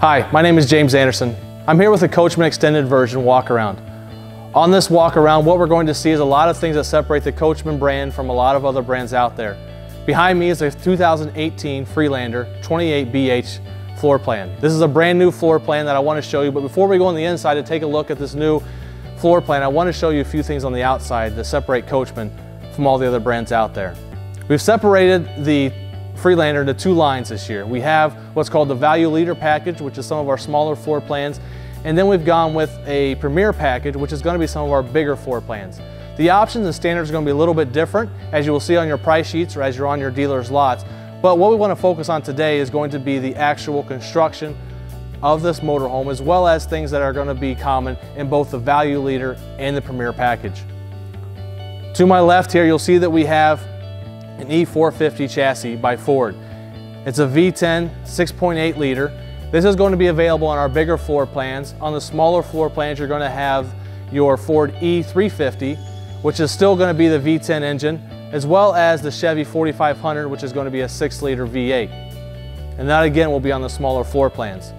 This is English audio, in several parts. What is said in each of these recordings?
Hi, my name is James Anderson. I'm here with the Coachmen Extended Version Walk Around. On this walk around, what we're going to see is a lot of things that separate the Coachmen brand from a lot of other brands out there. Behind me is a 2018 Freelander 28BH floor plan. This is a brand new floor plan that I want to show you, but before we go on the inside to take a look at this new floor plan, I want to show you a few things on the outside that separate Coachmen from all the other brands out there. We've separated the Freelander into two lines this year. We have what's called the Value Leader package, which is some of our smaller floor plans, and then we've gone with a Premier package, which is going to be some of our bigger floor plans. The options and standards are going to be a little bit different, as you will see on your price sheets or as you're on your dealer's lots. But what we want to focus on today is going to be the actual construction of this motorhome, as well as things that are going to be common in both the Value Leader and the Premier package. To my left here, you'll see that we have an E450 chassis by Ford. It's a V10 6.8 liter. This is going to be available on our bigger floor plans. On the smaller floor plans, you're going to have your Ford E350, which is still going to be the V10 engine, as well as the Chevy 4500, which is going to be a 6-liter V8. And that again will be on the smaller floor plans.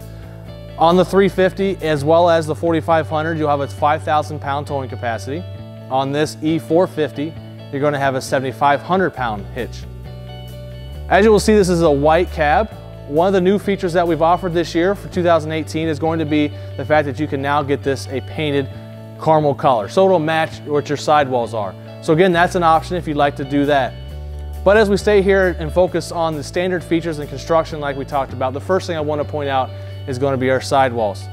On the 350 as well as the 4500, you'll have its 5,000 pound towing capacity. On this E450, you're going to have a 7,500 pound hitch. As you will see, this is a white cab. One of the new features that we've offered this year for 2018 is going to be the fact that you can now get this a painted caramel color, so it'll match what your sidewalls are. So again, that's an option if you'd like to do that. But as we stay here and focus on the standard features and construction like we talked about, the first thing I want to point out is going to be our sidewalls.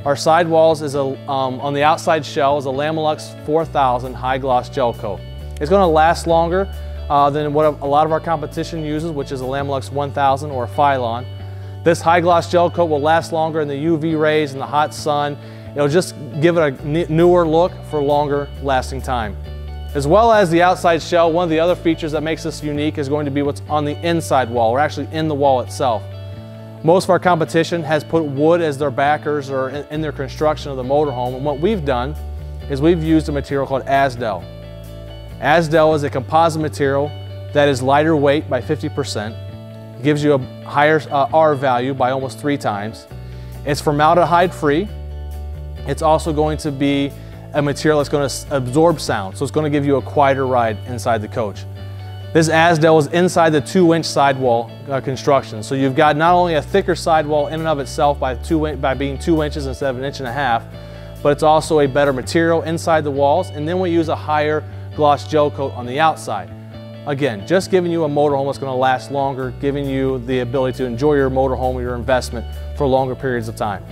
Our sidewalls is on the outside shell is a Lamilux 4000 high gloss gel coat. It's going to last longer than what a lot of our competition uses, which is a Lamilux 1000 or a Phylon. This high gloss gel coat will last longer in the UV rays and the hot sun. It'll just give it a newer look for longer lasting time. As well as the outside shell, one of the other features that makes this unique is going to be what's on the inside wall, or actually in the wall itself. Most of our competition has put wood as their backers or in their construction of the motorhome, and what we've done is we've used a material called Azdel. Azdel is a composite material that is lighter weight by 50%. It gives you a higher R value by almost 3 times. It's formaldehyde free. It's also going to be a material that's going to absorb sound, so it's going to give you a quieter ride inside the coach. This Azdel is inside the 2-inch sidewall construction, so you've got not only a thicker sidewall in and of itself by being 2 inches instead of 1.5 inches, but it's also a better material inside the walls, and then we use a higher gloss gel coat on the outside. Again, just giving you a motorhome that's going to last longer, giving you the ability to enjoy your motorhome or your investment for longer periods of time.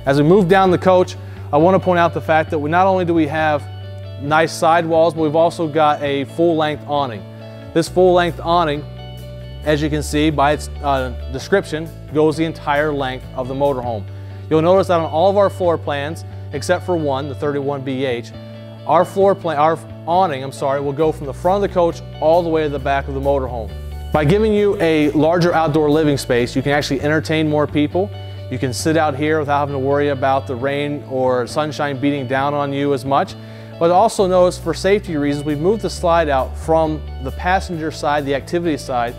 As we move down the coach, I want to point out the fact that not only do we have nice sidewalls, but we've also got a full-length awning. This full-length awning, as you can see by its description, goes the entire length of the motorhome. You'll notice that on all of our floor plans, except for one, the 31BH, our awning will go from the front of the coach all the way to the back of the motorhome. By giving you a larger outdoor living space, you can actually entertain more people. You can sit out here without having to worry about the rain or sunshine beating down on you as much. But also notice, for safety reasons, we've moved the slide out from the passenger side, the activity side,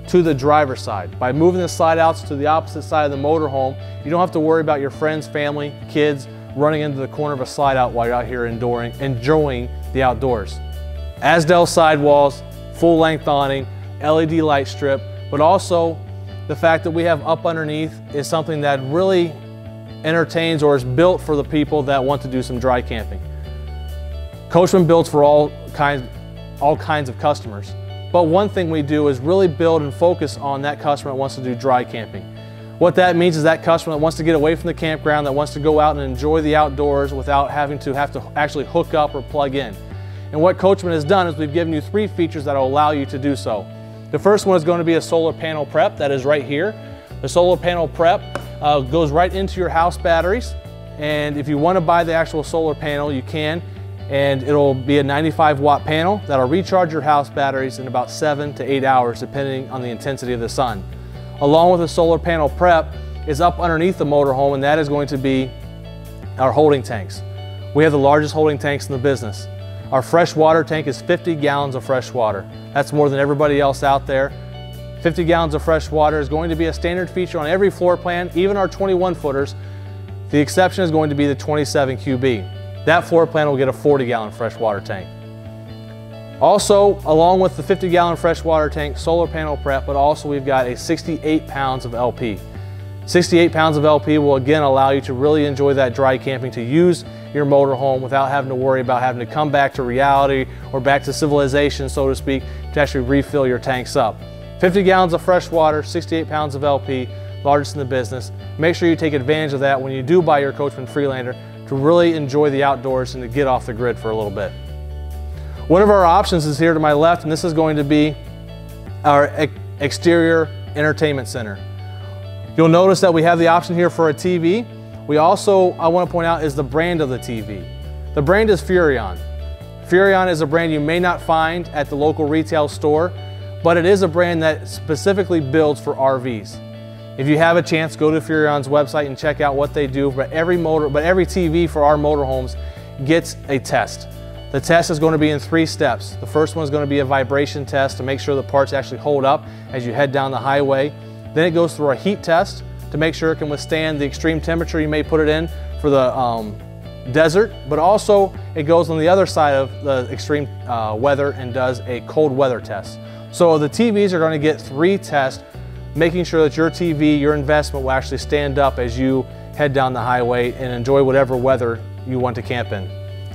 to the driver's side. By moving the slide outs to the opposite side of the motorhome, you don't have to worry about your friends, family, kids running into the corner of a slide out while you're out here enjoying the outdoors. Azdel sidewalls, full-length awning, LED light strip, but also the fact that we have up underneath is something that really entertains or is built for the people that want to do some dry camping. Coachmen builds for all kinds of customers, but one thing we do is really build and focus on that customer that wants to do dry camping. What that means is that customer that wants to get away from the campground, that wants to go out and enjoy the outdoors without having to actually hook up or plug in. And what Coachmen has done is we've given you 3 features that will allow you to do so. The first one is going to be a solar panel prep that is right here. The solar panel prep goes right into your house batteries, and if you want to buy the actual solar panel, you can, and it'll be a 95-watt panel that'll recharge your house batteries in about 7 to 8 hours depending on the intensity of the sun. Along with the solar panel prep is up underneath the motorhome, and that is going to be our holding tanks. We have the largest holding tanks in the business. Our fresh water tank is 50 gallons of fresh water. That's more than everybody else out there. 50 gallons of fresh water is going to be a standard feature on every floor plan, even our 21 footers. The exception is going to be the 27 QB. That floor plan will get a 40-gallon freshwater tank. Also, along with the 50-gallon freshwater tank, solar panel prep, but also we've got a 68 pounds of LP. 68 pounds of LP will again allow you to really enjoy that dry camping, to use your motorhome without having to worry about having to come back to reality or back to civilization, so to speak, to actually refill your tanks up. 50 gallons of fresh water, 68 pounds of LP, largest in the business. Make sure you take advantage of that when you do buy your Coachmen Freelander to really enjoy the outdoors and to get off the grid for a little bit. One of our options is here to my left, and this is going to be our exterior entertainment center. You'll notice that we have the option here for a TV. We also, I want to point out, is the brand of the TV. The brand is Furrion. Furrion is a brand you may not find at the local retail store, but it is a brand that specifically builds for RVs. If you have a chance, go to Furrion's website and check out what they do. But every TV for our motorhomes gets a test. The test is going to be in 3 steps. The first one is going to be a vibration test to make sure the parts actually hold up as you head down the highway. Then it goes through a heat test to make sure it can withstand the extreme temperature you may put it in for the desert, but also it goes on the other side of the extreme weather and does a cold weather test. So the TVs are going to get 3 tests, making sure that your TV, your investment, will actually stand up as you head down the highway and enjoy whatever weather you want to camp in.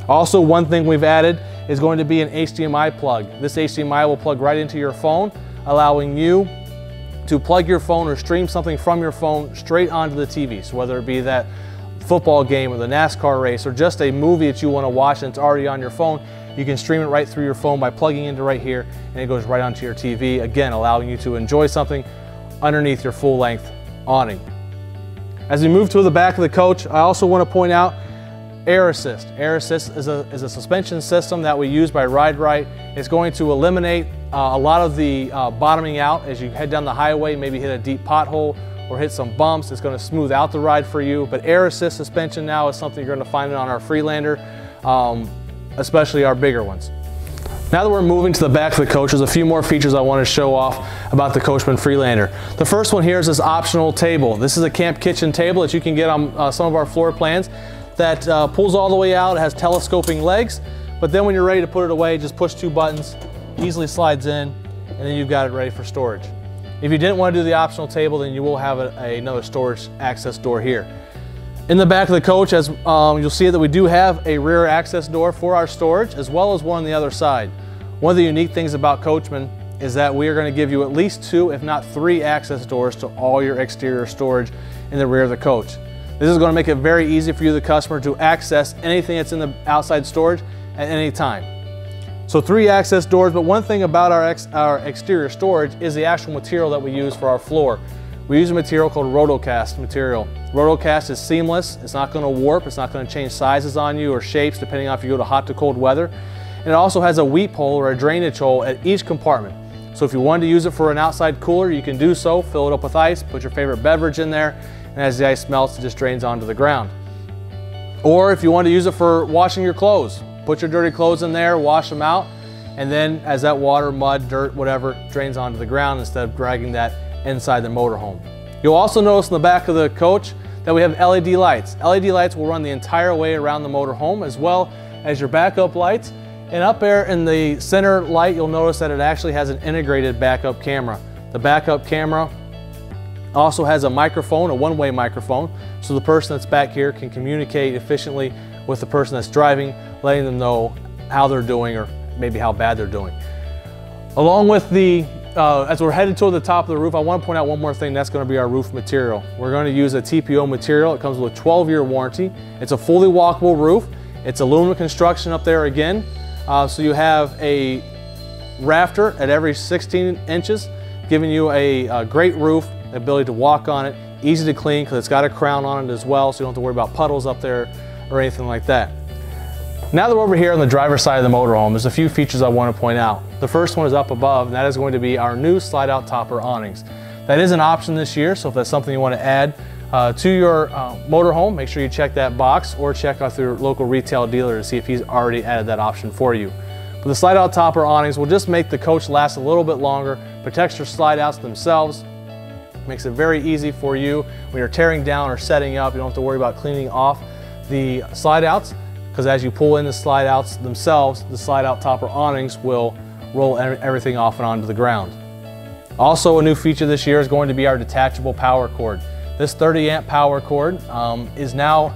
Also, one thing we've added is going to be an HDMI plug. This HDMI will plug right into your phone, allowing you to plug your phone or stream something from your phone straight onto the TV. So whether it be that football game or the NASCAR race or just a movie that you want to watch and it's already on your phone, you can stream it right through your phone by plugging into right here, and it goes right onto your TV, again allowing you to enjoy something underneath your full-length awning. As we move to the back of the coach, I also want to point out Air Assist. Air Assist is a suspension system that we use by Ride-Right. It's going to eliminate a lot of the bottoming out as you head down the highway, maybe hit a deep pothole or hit some bumps. It's going to smooth out the ride for you. But Air Assist suspension now is something you're going to find on our Freelander, especially our bigger ones. Now that we're moving to the back of the coach, there's a few more features I want to show off about the Coachmen Freelander. The first one here is this optional table. This is a camp kitchen table that you can get on some of our floor plans that pulls all the way out. It has telescoping legs, but then when you're ready to put it away, just push 2 buttons, easily slides in, and then you've got it ready for storage. If you didn't want to do the optional table, then you will have another storage access door here. In the back of the coach, as you'll see that we do have a rear access door for our storage, as well as one on the other side. One of the unique things about Coachmen is that we are going to give you at least 2, if not 3 access doors to all your exterior storage in the rear of the coach. This is going to make it very easy for you, the customer, to access anything that's in the outside storage at any time. So 3 access doors, but one thing about our exterior storage is the actual material that we use for our floor. We use a material called Rotocast material. Rotocast is seamless, it's not going to warp, it's not going to change sizes on you or shapes depending on if you go to hot to cold weather. And it also has a weep hole or a drainage hole at each compartment. So if you wanted to use it for an outside cooler, you can do so, fill it up with ice, put your favorite beverage in there, and as the ice melts, it just drains onto the ground. Or if you want to use it for washing your clothes, put your dirty clothes in there, wash them out, and then as that water, mud, dirt, whatever, drains onto the ground instead of dragging that inside the motorhome. You'll also notice in the back of the coach that we have LED lights. LED lights will run the entire way around the motorhome, as well as your backup lights. And up there in the center light, you'll notice that it actually has an integrated backup camera. The backup camera also has a microphone, a one-way microphone, so the person that's back here can communicate efficiently with the person that's driving, letting them know how they're doing or maybe how bad they're doing. Along with the, as we're headed toward the top of the roof, I want to point out one more thing. That's going to be our roof material. We're going to use a TPO material. It comes with a 12-year warranty. It's a fully walkable roof. It's aluminum construction up there again. So you have a rafter at every 16 inches, giving you a great roof, the ability to walk on it, easy to clean because it's got a crown on it as well, so you don't have to worry about puddles up there or anything like that. Now that we're over here on the driver's side of the motorhome, there's a few features I want to point out. The first one is up above, and that is going to be our new slide-out topper awnings. That is an option this year, so if that's something you want to add to your motorhome, make sure you check that box or check out your local retail dealer to see if he's already added that option for you. But the slide out topper awnings will just make the coach last a little bit longer, protects your slide outs themselves, makes it very easy for you when you're tearing down or setting up. You don't have to worry about cleaning off the slide outs, because as you pull in the slide outs themselves, the slide out topper awnings will roll everything off and onto the ground. Also, a new feature this year is going to be our detachable power cord. This 30 amp power cord is now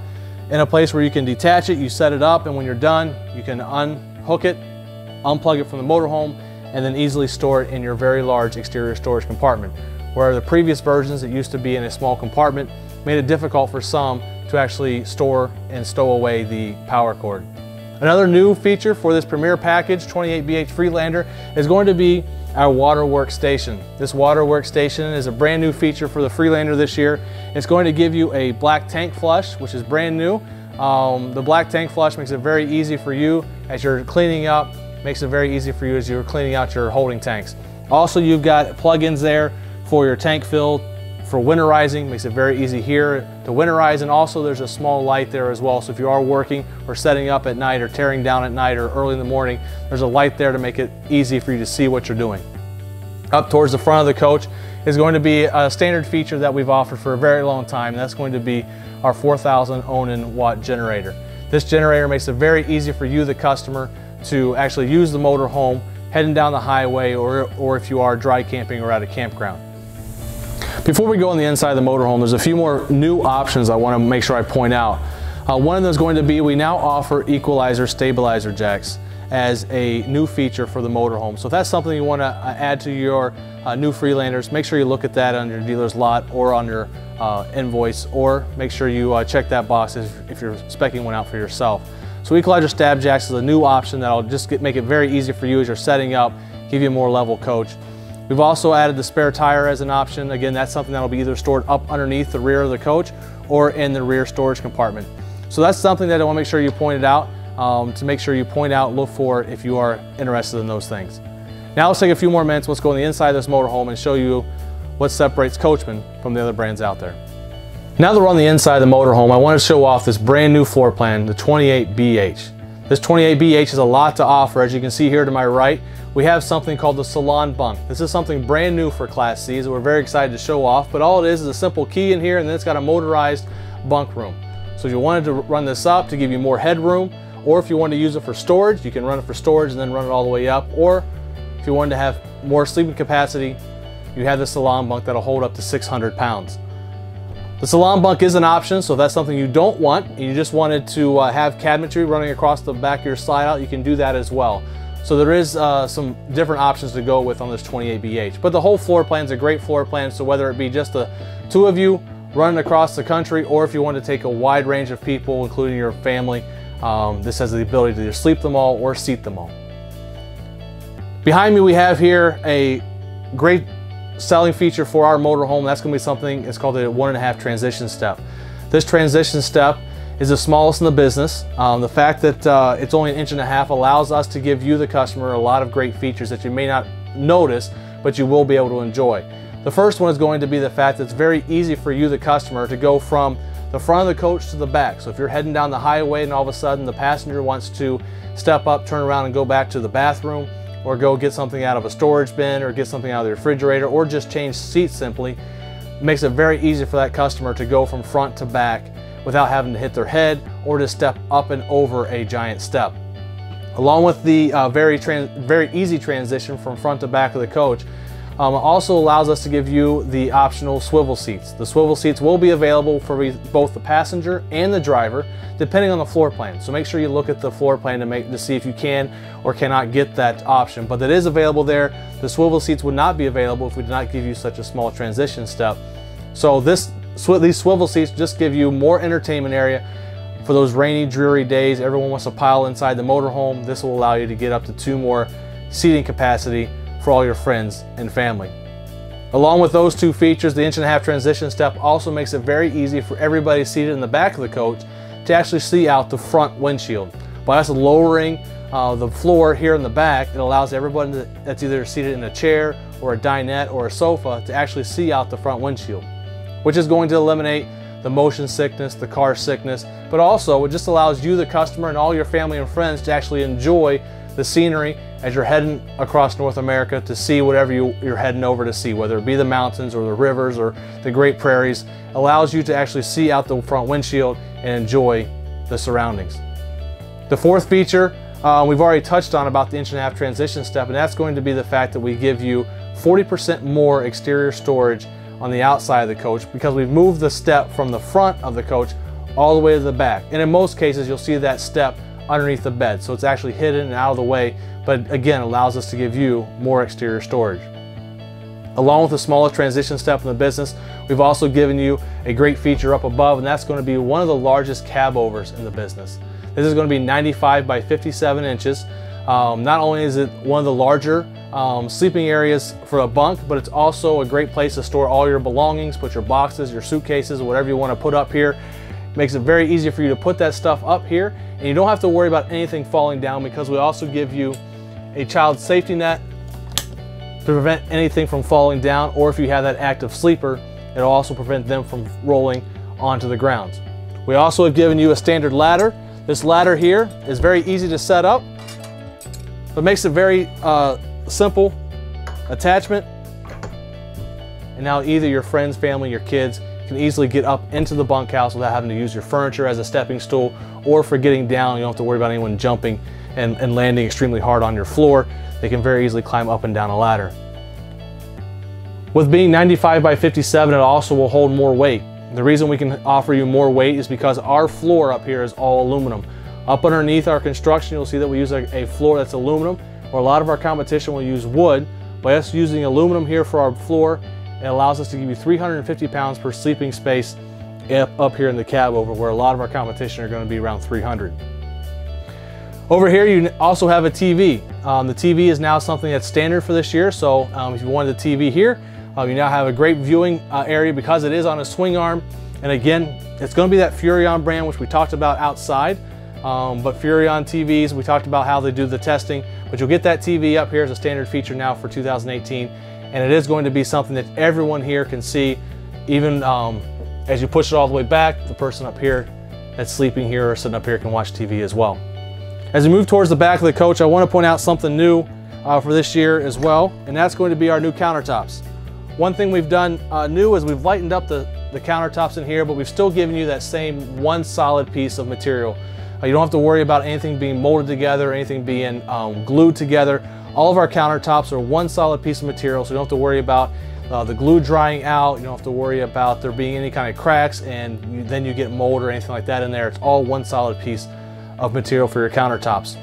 in a place where you can detach it, you set it up, and when you're done, you can unhook it, unplug it from the motorhome, and then easily store it in your very large exterior storage compartment. Where the previous versions that used to be in a small compartment made it difficult for some to actually store and stow away the power cord. Another new feature for this premier package, 28BH Freelander, is going to be our water workstation. This water workstation is a brand new feature for the Freelander this year. It's going to give you a black tank flush, which is brand new. The black tank flush makes it very easy for you as you're cleaning up, makes it very easy for you as you're cleaning out your holding tanks. Also, you've got plug-ins there for your tank fill, for winterizing, makes it very easy here to winterize, and also there's a small light there as well. So if you are working or setting up at night or tearing down at night or early in the morning, there's a light there to make it easy for you to see what you're doing. Up towards the front of the coach is going to be a standard feature that we've offered for a very long time, and that's going to be our 4,000 Onan watt generator. This generator makes it very easy for you, the customer, to actually use the motor home heading down the highway or if you are dry camping or at a campground. Before we go on the inside of the motorhome, there's a few more new options I want to make sure I point out. One of them is going to be, we now offer equalizer stabilizer jacks as a new feature for the motorhome. So if that's something you want to add to your new Freelanders, make sure you look at that on your dealer's lot or on your invoice, or make sure you check that box if you're speccing one out for yourself. So equalizer stab jacks is a new option that'll just make it very easy for you as you're setting up, give you a more level coach. We've also added the spare tire as an option. Again, that's something that'll be either stored up underneath the rear of the coach or in the rear storage compartment. So that's something that I want to make sure you pointed out, to make sure you point out, look for if you are interested in those things. Now let's take a few more minutes, let's go on the inside of this motorhome and show you what separates Coachmen from the other brands out there. Now that we're on the inside of the motorhome, I want to show off this brand new floor plan, the 28BH. This 28BH has a lot to offer. As you can see here to my right, we have something called the Salon Bunk. This is something brand new for Class C's that we're very excited to show off, but all it is a simple key in here, and then it's got a motorized bunk room. So if you wanted to run this up to give you more headroom, or if you want to use it for storage, you can run it for storage and then run it all the way up, or if you wanted to have more sleeping capacity, you have the Salon Bunk that'll hold up to 600 pounds. The Salon Bunk is an option, so if that's something you don't want and you just wanted to have cabinetry running across the back of your slide out, you can do that as well. So there is some different options to go with on this 28BH. But the whole floor plan is a great floor plan, so whether it be just the two of you running across the country, or if you want to take a wide range of people, including your family, this has the ability to either sleep them all or seat them all. Behind me we have here a great selling feature for our motorhome. That's going to be something, it's called a 1.5 transition step. This transition step is the smallest in the business. The fact that it's only 1.5 inches allows us to give you, the customer, a lot of great features that you may not notice, but you will be able to enjoy. The first one is going to be the fact that it's very easy for you, the customer, to go from the front of the coach to the back. So if you're heading down the highway and all of a sudden the passenger wants to step up, turn around and go back to the bathroom, or go get something out of a storage bin, or get something out of the refrigerator, or just change seats simply, it makes it very easy for that customer to go from front to back without having to hit their head or to step up and over a giant step. Along with the very easy transition from front to back of the coach, also allows us to give you the optional swivel seats. The swivel seats will be available for both the passenger and the driver, depending on the floor plan. So make sure you look at the floor plan to see if you can or cannot get that option. But that is available there. The swivel seats would not be available if we did not give you such a small transition step. So these swivel seats just give you more entertainment area for those rainy, dreary days. Everyone wants to pile inside the motorhome. This will allow you to get up to 2 more seating capacity for all your friends and family. Along with those two features, the 1.5 inch transition step also makes it very easy for everybody seated in the back of the coach to actually see out the front windshield. By us lowering the floor here in the back, it allows everyone that's either seated in a chair or a dinette or a sofa to actually see out the front windshield, which is going to eliminate the motion sickness, the car sickness, but also it just allows you, the customer, and all your family and friends to actually enjoy the scenery as you're heading across North America to see whatever you're heading over to see, whether it be the mountains or the rivers or the Great Prairies. Allows you to actually see out the front windshield and enjoy the surroundings. The fourth feature we've already touched on about the 1.5-inch transition step, and that's going to be the fact that we give you 40% more exterior storage on the outside of the coach, because we've moved the step from the front of the coach all the way to the back. And in most cases, you'll see that step underneath the bed. So it's actually hidden and out of the way, but again, allows us to give you more exterior storage. Along with the smaller transition step in the business, we've also given you a great feature up above, and that's going to be one of the largest cab overs in the business. This is going to be 95 by 57 inches. Not only is it one of the larger sleeping areas for a bunk, but it's also a great place to store all your belongings, put your boxes, your suitcases, whatever you want to put up here. Makes it very easy for you to put that stuff up here, and you don't have to worry about anything falling down, because we also give you a child safety net to prevent anything from falling down, or if you have that active sleeper, it'll also prevent them from rolling onto the ground. We also have given you a standard ladder. This ladder here is very easy to set up, but makes it very simple attachment. And now either your friends, family, your kids can easily get up into the bunkhouse without having to use your furniture as a stepping stool, or for getting down, you don't have to worry about anyone jumping and landing extremely hard on your floor. They can very easily climb up and down a ladder. With being 95 by 57, it also will hold more weight. The reason we can offer you more weight is because our floor up here is all aluminum. Up underneath our construction, you'll see that we use a floor that's aluminum, where a lot of our competition will use wood. By us using aluminum here for our floor, it allows us to give you 350 pounds per sleeping space up here in the cab over, where a lot of our competition are going to be around 300. Over here, you also have a TV. The TV is now something that's standard for this year, so if you wanted the TV here, you now have a great viewing area because it is on a swing arm. And again, it's going to be that Furrion brand, which we talked about outside. But Furrion TVs, we talked about how they do the testing, but you'll get that TV up here as a standard feature now for 2018. And it is going to be something that everyone here can see, even as you push it all the way back, the person up here that's sleeping here or sitting up here can watch TV as well. As we move towards the back of the coach, I want to point out something new for this year as well, and that's going to be our new countertops. One thing we've done new is we've lightened up the countertops in here, but we've still given you that same one solid piece of material. You don't have to worry about anything being molded together or anything being glued together. All of our countertops are one solid piece of material, so you don't have to worry about the glue drying out. You don't have to worry about there being any kind of cracks and then you get mold or anything like that in there. It's all one solid piece of material for your countertops.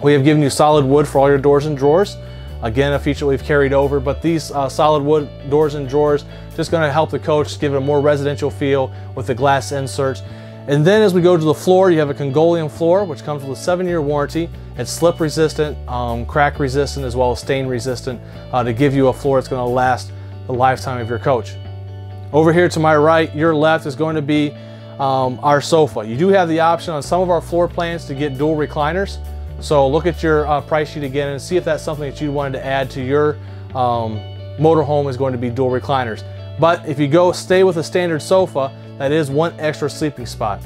We have given you solid wood for all your doors and drawers. Again, a feature we've carried over, but these solid wood doors and drawers just going to help the coach give it a more residential feel with the glass inserts. And then as we go to the floor, you have a Congolian floor, which comes with a 7-year warranty. It's slip resistant, crack resistant, as well as stain resistant to give you a floor that's going to last the lifetime of your coach. Over here to my right, your left, is going to be our sofa. You do have the option on some of our floor plans to get dual recliners. So look at your price sheet again and see if that's something that you wanted to add to your motorhome is going to be dual recliners. But if you stay with a standard sofa, that is one extra sleeping spot.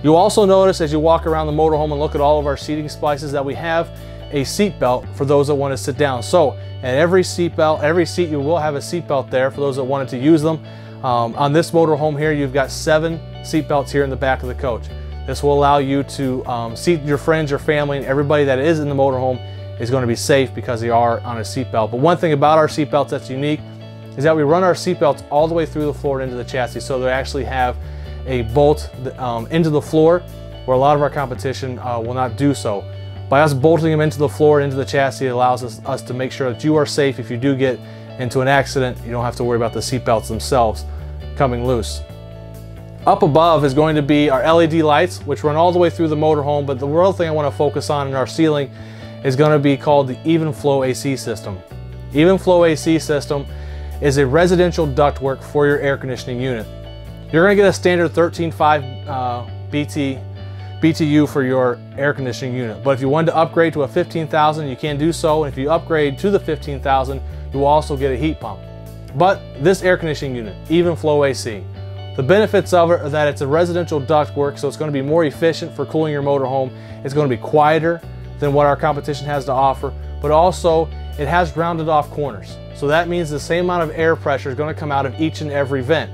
You'll also notice as you walk around the motorhome and look at all of our seating splices that we have a seat belt for those that want to sit down. So at every seat you will have a seat belt there for those that wanted to use them. On this motorhome here, you've got 7 seat belts here in the back of the coach. This will allow you to seat your friends, your family, and everybody that is in the motorhome is going to be safe because they are on a seat belt. But one thing about our seat belts that's unique is that we run our seat belts all the way through the floor and into the chassis, so they actually have a bolt into the floor, where a lot of our competition will not do so. By us bolting them into the floor and into the chassis, it allows us to make sure that you are safe. If you do get into an accident, you don't have to worry about the seat belts themselves coming loose. Up above is going to be our LED lights, which run all the way through the motorhome, but the real thing I want to focus on in our ceiling is going to be called the Even Flow AC system. Even Flow AC system is a residential ductwork for your air conditioning unit. You're going to get a standard 13.5 BTU for your air conditioning unit, but if you wanted to upgrade to a 15,000, you can do so, and if you upgrade to the 15,000, you will also get a heat pump. But this air conditioning unit, Even Flow AC, the benefits of it are that it's a residential ductwork, so it's going to be more efficient for cooling your motorhome. It's going to be quieter than what our competition has to offer, but also it has rounded off corners. So that means the same amount of air pressure is going to come out of each and every vent,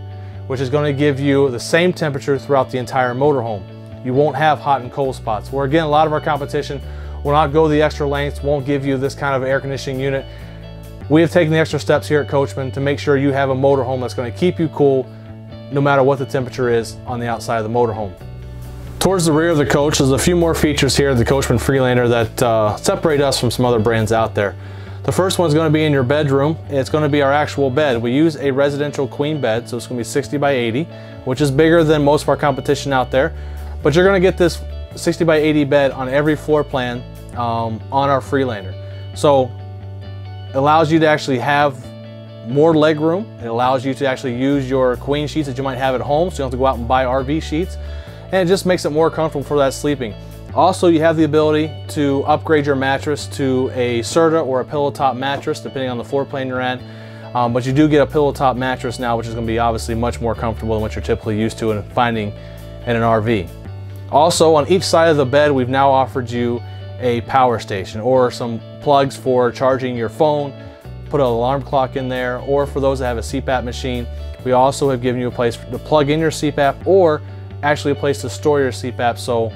which is going to give you the same temperature throughout the entire motorhome. You won't have hot and cold spots, where again, a lot of our competition will not go the extra lengths, won't give you this kind of air conditioning unit. We have taken the extra steps here at Coachmen to make sure you have a motorhome that's going to keep you cool no matter what the temperature is on the outside of the motorhome. Towards the rear of the coach, there's a few more features here at the Coachmen Freelander that separate us from some other brands out there. The first one is going to be in your bedroom. It's going to be our actual bed. We use a residential queen bed, so it's going to be 60 by 80, which is bigger than most of our competition out there. But you're going to get this 60 by 80 bed on every floor plan on our Freelander. So it allows you to actually have more leg room. It allows you to actually use your queen sheets that you might have at home, so you don't have to go out and buy RV sheets. And it just makes it more comfortable for that sleeping. Also, you have the ability to upgrade your mattress to a Serta or a pillow top mattress, depending on the floor plan you're in. But you do get a pillow top mattress now, which is going to be obviously much more comfortable than what you're typically used to in finding in an RV. Also, on each side of the bed, we've now offered you a power station or some plugs for charging your phone, put an alarm clock in there, or for those that have a CPAP machine, we also have given you a place to plug in your CPAP, or actually a place to store your CPAP so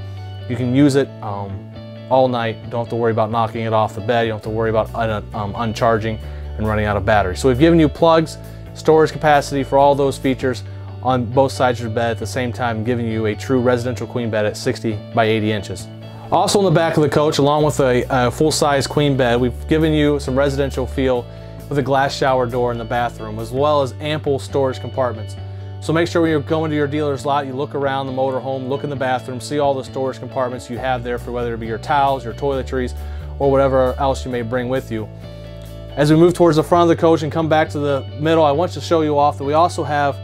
you can use it all night. You don't have to worry about knocking it off the bed. You don't have to worry about uncharging and running out of battery. So we've given you plugs, storage capacity for all those features on both sides of your bed at the same time, giving you a true residential queen bed at 60 by 80 inches. Also in the back of the coach, along with a full-size queen bed, we've given you some residential feel with a glass shower door in the bathroom, as well as ample storage compartments. So make sure when you're going to your dealer's lot, you look around the motorhome, look in the bathroom, see all the storage compartments you have there for whether it be your towels, your toiletries, or whatever else you may bring with you. As we move towards the front of the coach and come back to the middle, I want to show you off that we also have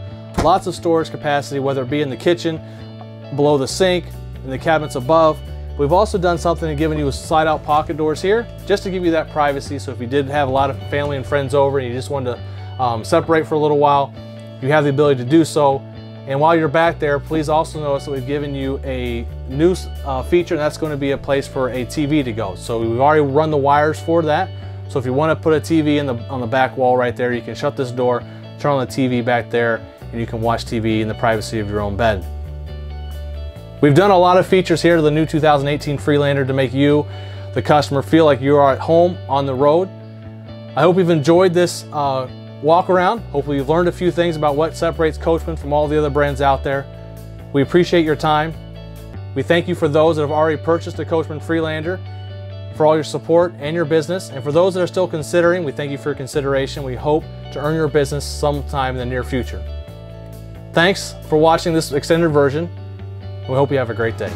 lots of storage capacity, whether it be in the kitchen, below the sink, in the cabinets above. We've also done something and given you slide-out pocket doors here, just to give you that privacy. So if you did have a lot of family and friends over and you just wanted to separate for a little while, you have the ability to do so. And while you're back there, please also notice that we've given you a new feature, and that's going to be a place for a TV to go. So we've already run the wires for that. So if you want to put a TV on the back wall right there, you can shut this door, turn on the TV back there, and you can watch TV in the privacy of your own bed. We've done a lot of features here to the new 2018 Freelander to make you, the customer, feel like you are at home on the road. I hope you've enjoyed this walk around. Hopefully you've learned a few things about what separates Coachmen from all the other brands out there. We appreciate your time. We thank you for those that have already purchased a Coachmen Freelander, for all your support and your business. And for those that are still considering, we thank you for your consideration. We hope to earn your business sometime in the near future. Thanks for watching this extended version. We hope you have a great day.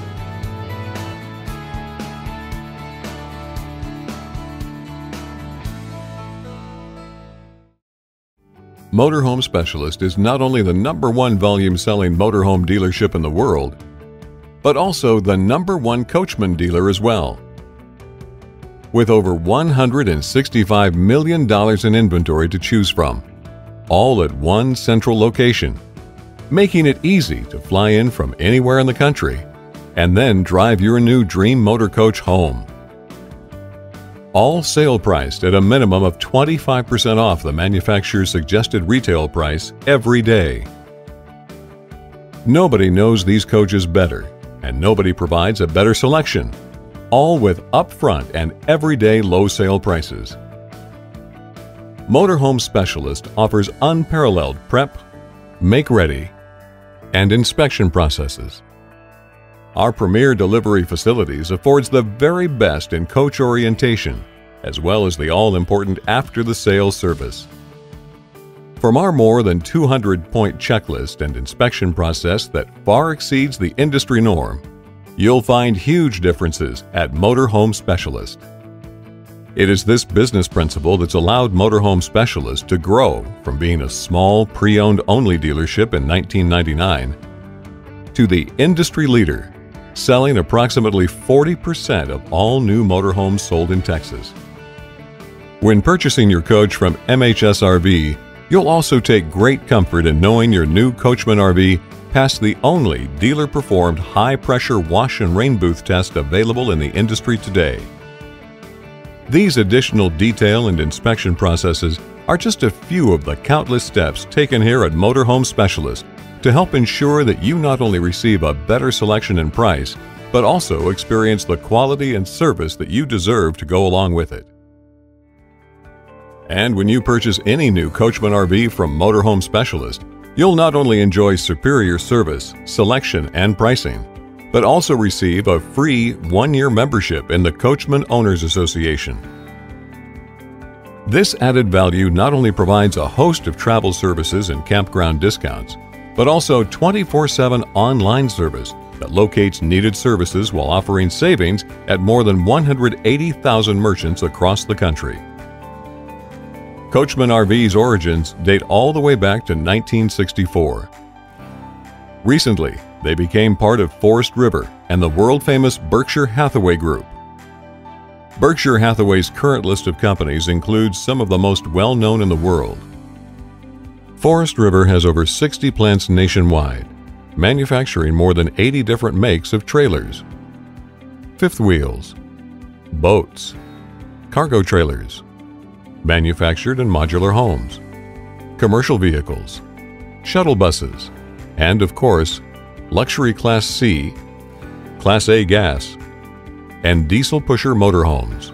Motorhome Specialist is not only the #1 volume-selling motorhome dealership in the world, but also the #1 Coachmen dealer as well. With over $165 million in inventory to choose from, all at one central location, making it easy to fly in from anywhere in the country and then drive your new dream motor coach home. All sale priced at a minimum of 25% off the manufacturer's suggested retail price every day. Nobody knows these coaches better, and nobody provides a better selection, all with upfront and everyday low sale prices. Motorhome Specialist offers unparalleled prep, make-ready, and inspection processes. Our premier delivery facilities affords the very best in coach orientation, as well as the all-important after-the-sale service. From our more than 200-point checklist and inspection process that far exceeds the industry norm, you'll find huge differences at Motorhome Specialist. It is this business principle that's allowed Motorhome Specialist to grow from being a small pre-owned only dealership in 1999 to the industry leader, selling approximately 40% of all new motorhomes sold in Texas. When purchasing your coach from MHS RV, you'll also take great comfort in knowing your new Coachmen RV passed the only dealer-performed high-pressure wash and rain booth test available in the industry today. These additional detail and inspection processes are just a few of the countless steps taken here at Motorhome Specialist to help ensure that you not only receive a better selection and price, but also experience the quality and service that you deserve to go along with it. And when you purchase any new Coachmen RV from Motorhome Specialist, you'll not only enjoy superior service, selection, and pricing, but also receive a free 1-year membership in the Coachmen Owners Association. This added value not only provides a host of travel services and campground discounts, but also 24/7 online service that locates needed services while offering savings at more than 180,000 merchants across the country. Coachmen RV's origins date all the way back to 1964. Recently, they became part of Forest River and the world-famous Berkshire Hathaway Group. Berkshire Hathaway's current list of companies includes some of the most well-known in the world. Forest River has over 60 plants nationwide, manufacturing more than 80 different makes of trailers, fifth wheels, boats, cargo trailers, manufactured and modular homes, commercial vehicles, shuttle buses, and of course, luxury Class C, Class A gas, and diesel pusher motorhomes.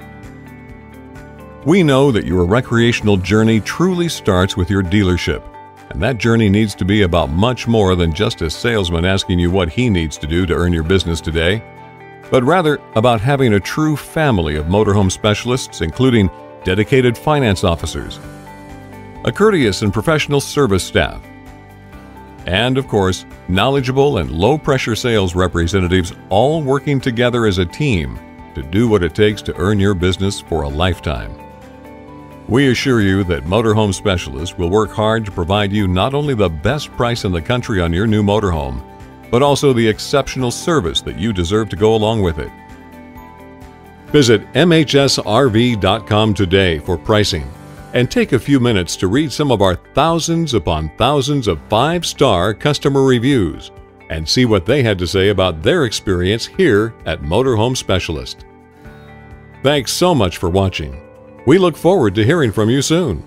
We know that your recreational journey truly starts with your dealership, and that journey needs to be about much more than just a salesman asking you what he needs to do to earn your business today, but rather about having a true family of motorhome specialists, including dedicated finance officers, a courteous and professional service staff, and of course, knowledgeable and low-pressure sales representatives all working together as a team to do what it takes to earn your business for a lifetime. We assure you that Motorhome Specialist will work hard to provide you not only the best price in the country on your new motorhome, but also the exceptional service that you deserve to go along with it. Visit MHSRV.com today for pricing and take a few minutes to read some of our thousands upon thousands of 5-star customer reviews and see what they had to say about their experience here at Motorhome Specialist. Thanks so much for watching. We look forward to hearing from you soon.